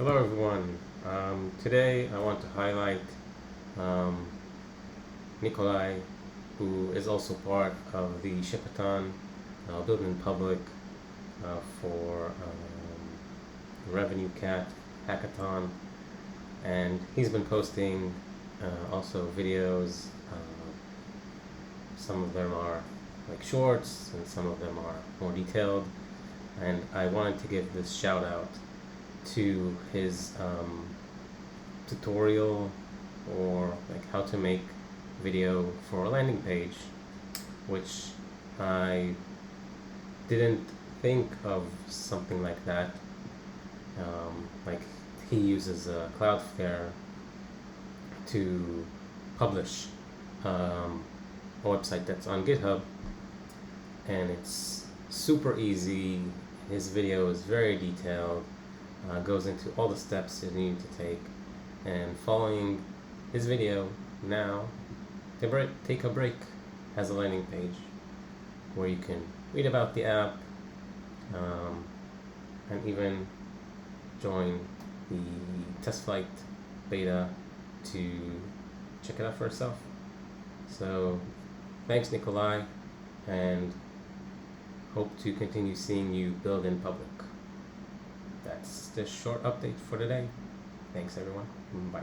Hello everyone. Today I want to highlight um, Nikolai, who is also part of the Shipaton Build in Public for Revenue Cat Hackathon, and he's been posting also videos. Some of them are like shorts, and some of them are more detailed. And I wanted to give this shout out to his tutorial, or like how to make video for a landing page, which I didn't think of something like that. Like he uses Cloudflare to publish a website that's on GitHub, and it's super easy. His video is very detailed, goes into all the steps you need to take, and following his video now, Take a Break has a landing page where you can read about the app and even join the test flight beta to check it out for yourself. So thanks Nikolai, and hope to continue seeing you build in public. That's the short update for today. Thanks everyone. Bye.